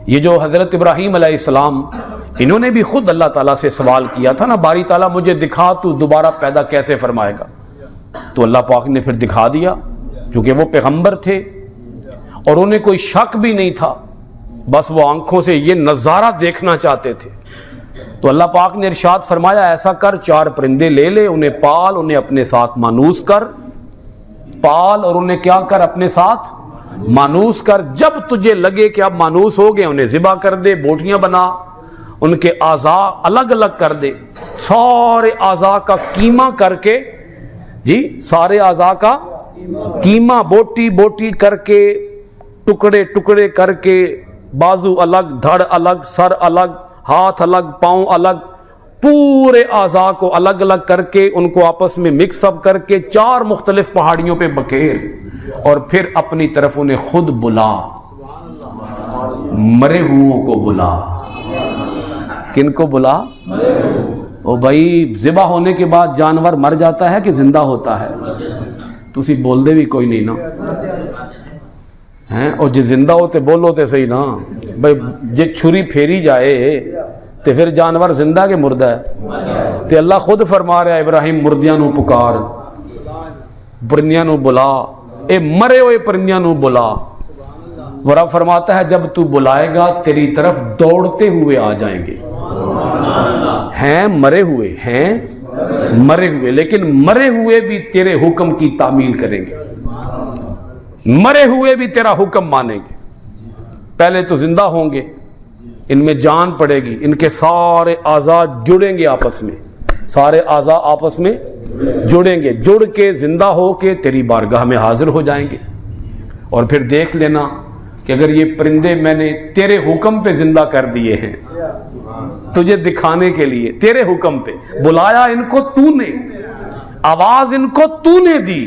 یہ جو حضرت ابراہیم علیہ السلام، انہوں نے بھی خود اللہ تعالیٰ سے سوال کیا تھا نا، باری تعالیٰ مجھے دکھا تو دوبارہ پیدا کیسے فرمائے گا، تو اللہ پاک نے پھر دکھا دیا، چونکہ وہ پیغمبر تھے اور انہیں کوئی شک بھی نہیں تھا، بس وہ آنکھوں سے یہ نظارہ دیکھنا چاہتے تھے۔ تو اللہ پاک نے ارشاد فرمایا ایسا کر، 4 پرندے لے لے، انہیں پال، انہیں اپنے ساتھ مانوس کر، پال اور انہیں کیا کر، اپنے ساتھ مانوس کر، جب تجھے لگے کہ اب مانوس ہو گئے انہیں ذبح کر دے، بوٹیاں بنا، ان کے اعضاء الگ الگ کر دے، سارے اعضاء کا کیما کر کے، جی سارے اعضاء کا کیما، بوٹی بوٹی کر کے، ٹکڑے ٹکڑے کر کے، بازو الگ، دھڑ الگ، سر الگ، ہاتھ الگ، پاؤں الگ، پورے اعضاء کو الگ الگ کر کے ان کو آپس میں مکس اپ کر کے 4 مختلف پہاڑیوں پہ بکھیر، اور پھر اپنی طرف انہیں خود بلا، مرے ہوئوں کو بلا۔ کن کو بلا؟ او بھائی، ذبح ہونے کے بعد جانور مر جاتا ہے کہ زندہ ہوتا ہے؟ تسی بول دے بھی کوئی نہیں نا ہیں، اور جی زندہ ہوتے بولو تے صحیح نا بھائی، جی چھری پھیری جائے تے پھر جانور زندہ کہ مردہ ہے؟ تے اللہ خود فرما رہا ہے ابراہیم مردیاں نو پکار، پرندیاں نو بلا، اے مرے ہوئے پرندیاں نو بلا، اور رب فرماتا ہے جب تو بلائے گا تیری طرف دوڑتے ہوئے آ جائیں گے، ہیں مرے ہوئے، ہیں مرے ہوئے، لیکن مرے ہوئے بھی تیرے حکم کی تعمیل کریں گے، مرے ہوئے بھی تیرا حکم مانیں گے۔ پہلے تو زندہ ہوں گے، ان میں جان پڑے گی، ان کے سارے اعضاء جڑیں گے آپس میں، سارے اعضاء آپس میں جڑیں گے، جڑ کے زندہ ہو کے تیری بارگاہ میں حاضر ہو جائیں گے۔ اور پھر دیکھ لینا کہ اگر یہ پرندے میں نے تیرے حکم پہ زندہ کر دیے ہیں، تجھے دکھانے کے لیے، تیرے حکم پہ بلایا ان کو تو نے، آواز ان کو تو نے دی،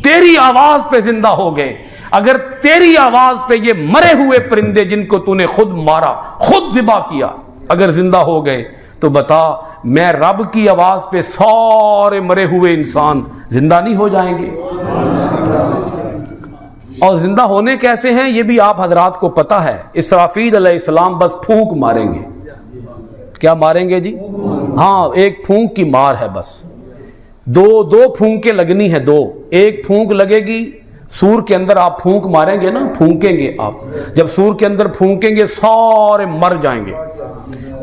تیری آواز پہ زندہ ہو گئے، اگر تیری آواز پہ یہ مرے ہوئے پرندے جن کو تو نے خود مارا، خود ذبح کیا، اگر زندہ ہو گئے تو بتا میں رب کی آواز پہ سارے مرے ہوئے انسان زندہ نہیں ہو جائیں گے؟ اور زندہ ہونے کیسے ہیں یہ بھی آپ حضرات کو پتہ ہے، اسرافیل علیہ السلام بس پھونک ماریں گے۔ کیا ماریں گے جی؟ ہاں، ایک پھونک کی مار ہے، بس دو پھونکیں لگنی ہے، ایک پھونک لگے گی سور کے اندر، آپ پھونک ماریں گے نا، پھونکیں گے آپ، جب سور کے اندر پھونکیں گے سارے مر جائیں گے،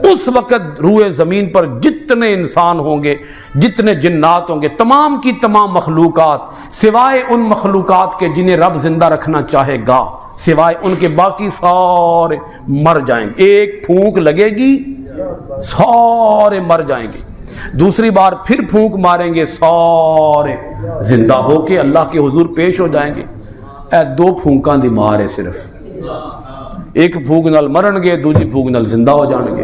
اس وقت روئے زمین پر جتنے انسان ہوں گے، جتنے جنات ہوں گے، تمام کی تمام مخلوقات سوائے ان مخلوقات کے جنہیں رب زندہ رکھنا چاہے گا، سوائے ان کے باقی سارے مر جائیں گے، ایک پھونک لگے گی سارے مر جائیں گے، دوسری بار پھر پھونک ماریں گے سارے زندہ ہو کے اللہ کے حضور پیش ہو جائیں گے۔ اے 2 پھونکاں دی مار ہے صرف، ایک پھونک نال مرن گے، دوسری پھونک نال زندہ ہو جان گے۔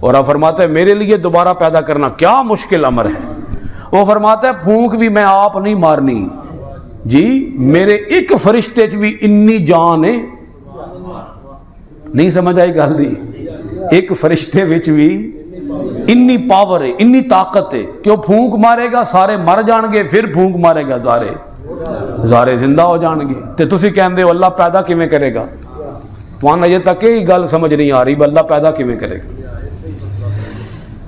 اور آپ فرماتا ہے میرے لیے دوبارہ پیدا کرنا کیا مشکل امر ہے، وہ فرماتا ہے پھونک بھی میں آپ نہیں مارنی جی، میرے ایک فرشتے چ بھی انی جان ہے، نہیں سمجھ آئی گل دی، ایک فرشتے وچ بھی انی پاور ہے، انی طاقت ہے کہ وہ پھونک مارے گا سارے مر جان گے، پھر پھونک مارے گا سارے زندہ ہو جان گے۔ تے تسی کہندے ہو اللہ پیدا کیویں کرے گا؟ تمہیں اجے تک یہ گل سمجھ نہیں آ رہی، اللہ پیدا کیویں کرے گا؟